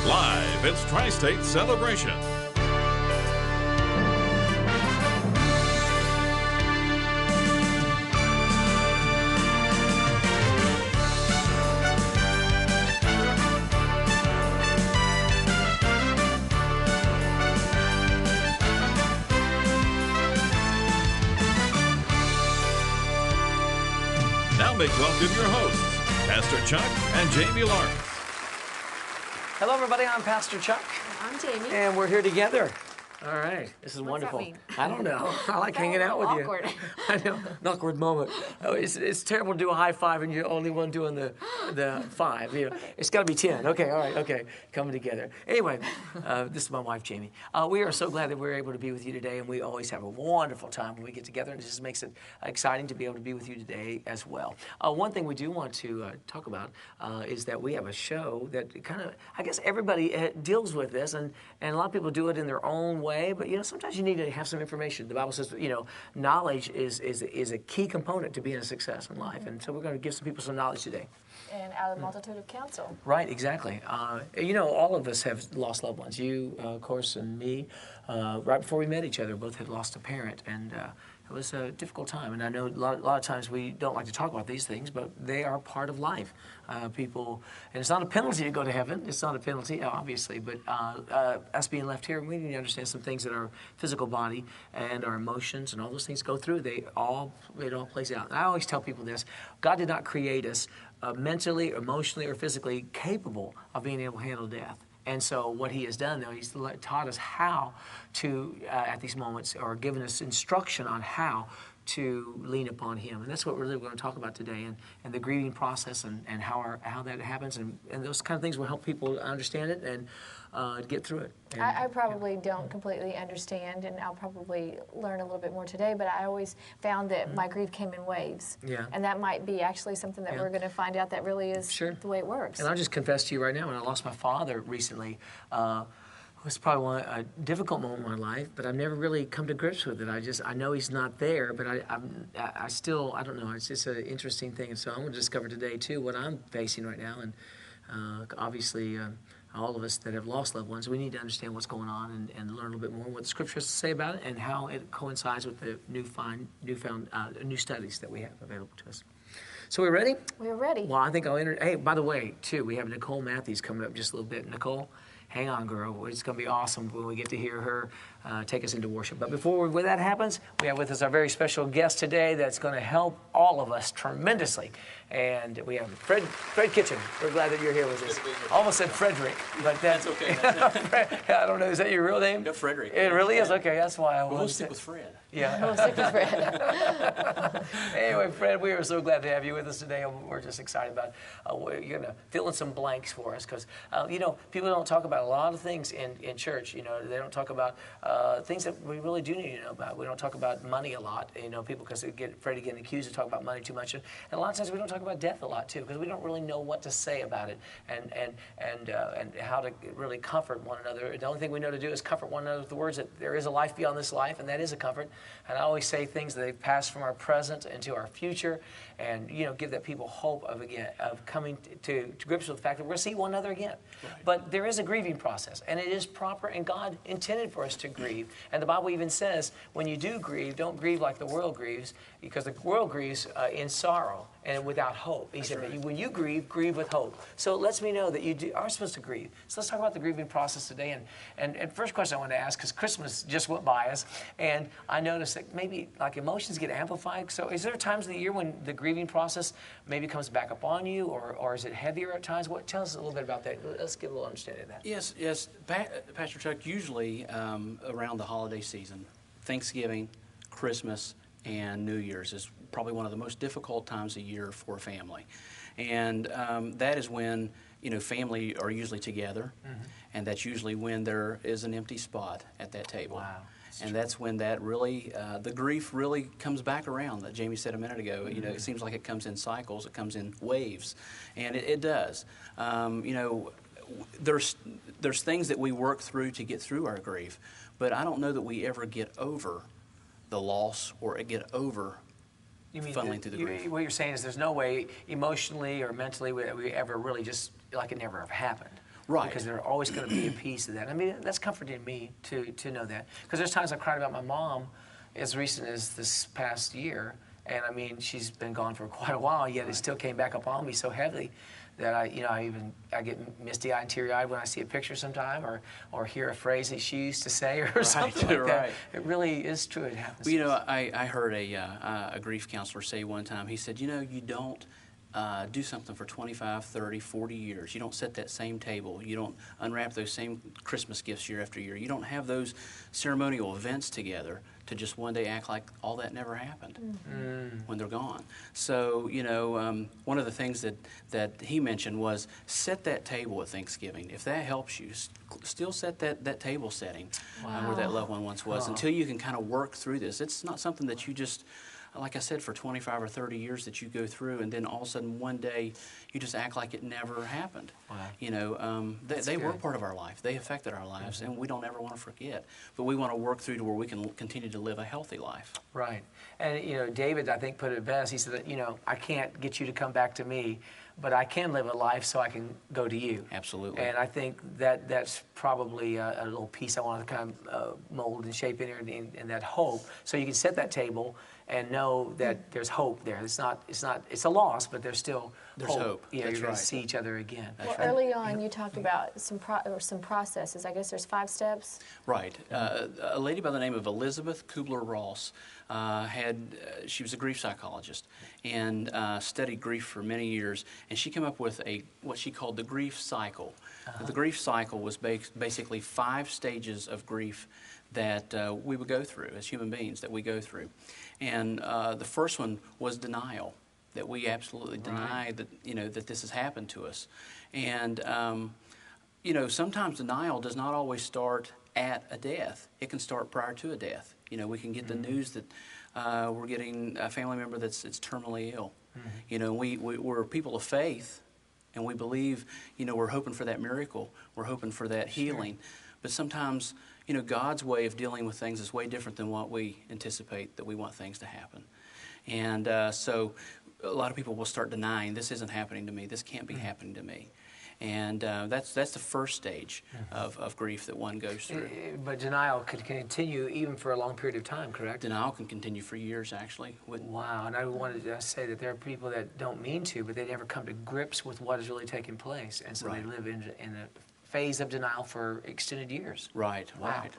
Live, it's Tri-State Celebration. Now make welcome your hosts, Pastor Chuck and Jamie Lawrence. Hello, everybody. I'm Pastor Chuck. I'm Jamie. And we're here together. All right. This is What's wonderful. that mean? I don't know. I like hanging out with Awkward. you. I know. An awkward moment. Oh, it's terrible to do a high five and you're the only one doing the five. You know, it's got to be 10. Okay. All right. Okay. Coming together. Anyway, this is my wife, Jamie. We are so glad that we're able to be with you today, and we always have a wonderful time when we get together, and it just makes it exciting to be able to be with you today as well. One thing we do want to talk about is that we have a show that kind of, I guess everybody deals with this, and a lot of people do it in their own way, but sometimes you need to have some information. The Bible says knowledge is a key component to being a success in life, and so we're going to give some people some knowledge today. And out of the multitude of counsel. Right, exactly. All of us have lost loved ones. You, of course, and me. Right before we met each other, both had lost a parent, and it was a difficult time. And I know a lot of times we don't like to talk about these things, but they are part of life. People, and it's not a penalty to go to heaven. It's not a penalty, obviously, but us being left here, we need to understand some things that our physical body and our emotions and all those things go through. It all plays out. And I always tell people this: God did not create us mentally, emotionally, or physically capable of being able to handle death. And so what he has done, though, he's taught us how to, at these moments, or given us instruction on how to lean upon him. And that's what we're really going to talk about today, and the grieving process and how that happens. And those kind of things will help people understand it and get through it. And, I probably don't completely understand, and I'll probably learn a little bit more today, but I always found that my grief came in waves. Yeah. And that might be actually something that we're going to find out that really is the way it works. And I'll just confess to you right now, when I lost my father recently, it was probably a difficult moment in my life, but I've never really come to grips with it. I know he's not there, but I still, I don't know, it's just an interesting thing. And so I'm going to discover today, too, what I'm facing right now. And obviously, all of us that have lost loved ones, we need to understand what's going on and learn a little bit more what the Scripture has to say about it and how it coincides with the newfound new studies that we have available to us. So we ready? We're ready. Well, I think I'll hey, by the way, too, we have Nicole Matthews coming up just a little bit. Nicole, hang on, girl. It's going to be awesome when we get to hear her take us into worship. But before that happens, we have with us our very special guest today that's going to help all of us tremendously. And we have Fred Kitchen. We're glad that you're here with us. Almost said Frederick, but that's okay. I don't know. Is that your real name? No, Frederick. It really is? Okay, that's why I wanted We'll to stick with Fred. Yeah. We'll stick with Fred. Anyway, Fred, we are so glad to have you with us today. We're just excited about you're going to fill in some blanks for us because, people don't talk about a lot of things in church. They don't talk about things that we really do need to know about. We don't talk about money a lot, people, because they get afraid of getting accused of talking about money too much. And a lot of times we don't talk about death a lot, too, because we don't really know what to say about it and how to really comfort one another. The only thing we know to do is comfort one another with the words that there is a life beyond this life, and that is a comfort. And I always say things that they've passed from our present into our future, and give that people hope of coming to grips with the fact that we're going to see one another again. Right. But there is a grieving process, and it is proper, and God intended for us to grieve. And the Bible even says, when you do grieve, don't grieve like the world grieves, because the world grieves in sorrow and without hope. He said, but when you grieve with hope. So it lets me know that you are supposed to grieve. So let's talk about the grieving process today. And first question I want to ask, because Christmas just went by us, and I noticed that maybe like emotions get amplified. So is there times of the year when the grieving process maybe comes back up on you, or is it heavier at times? Tell us a little bit about that. Let's get a little understanding of that. Yes. Pastor Chuck, usually around the holiday season, Thanksgiving, Christmas, and New Year's is probably one of the most difficult times a year for a family. And that is when, family are usually together, and that's usually when there is an empty spot at that table. Wow. And that's when that really, the grief really comes back around, that Jamie said a minute ago. It seems like it comes in cycles, it comes in waves, and it does. There's things that we work through to get through our grief, but I don't know that we ever get over the loss or get over funneling through the grief. What you're saying is there's no way emotionally or mentally we ever really just, like it never ever happened. Right. Because there's always going to be a piece of that. I mean, that's comforting me to know that. Because there's times I cried about my mom as recent as this past year. And I mean, she's been gone for quite a while, yet it still came back upon me so heavily that I get misty-eyed and teary-eyed when I see a picture sometime or hear a phrase that she used to say or something like that. It really is true. It happens. Well, you know, I heard a grief counselor say one time, he said, you know, you don't do something for 25, 30, 40 years. You don't set that same table. You don't unwrap those same Christmas gifts year after year. You don't have those ceremonial events together to just one day act like all that never happened when they're gone. So, you know, one of the things that he mentioned was set that table at Thanksgiving. If that helps you, still set that table setting where that loved one once was until you can kind of work through this. It's not something that you just, like I said, for 25 or 30 years that you go through, and then all of a sudden one day you just act like it never happened. Wow. You know, they were part of our life. They affected our lives, and we don't ever want to forget. But we want to work through to where we can continue to live a healthy life. Right. And, you know, David, I think, put it best. He said that, you know, I can't get you to come back to me, but I can live a life so I can go to you. Absolutely. And I think that's probably a little piece I want to kind of mold and shape in here, and that hope. So you can set that table and know that there's hope there. It's a loss, but there's still hope. You know, you're going to see each other again. Well, early on, you talked about some processes. I guess there's 5 steps. Right. A lady by the name of Elizabeth Kubler-Ross she was a grief psychologist and studied grief for many years, and she came up with what she called the grief cycle. The grief cycle was basically 5 stages of grief that we would go through as human beings, that we go through. And the first one was denial, that we absolutely deny that, you know, that this has happened to us. And, you know, sometimes denial does not always start at a death. It can start prior to a death. You know, we can get the news that we're getting a family member that's terminally ill. You know, we're people of faith, and we believe, you know, we're hoping for that miracle. We're hoping for that healing. But sometimes, you know, God's way of dealing with things is way different than what we anticipate that we want things to happen. And so a lot of people will start denying, this isn't happening to me, this can't be happening to me. And that's the first stage of grief that one goes through. But denial could continue even for a long period of time, correct? Denial can continue for years, actually. Wow, and I wanted to say that there are people that don't mean to, but they never come to grips with what is really taking place. And so they live in a phase of denial for extended years. Right, Wow. right.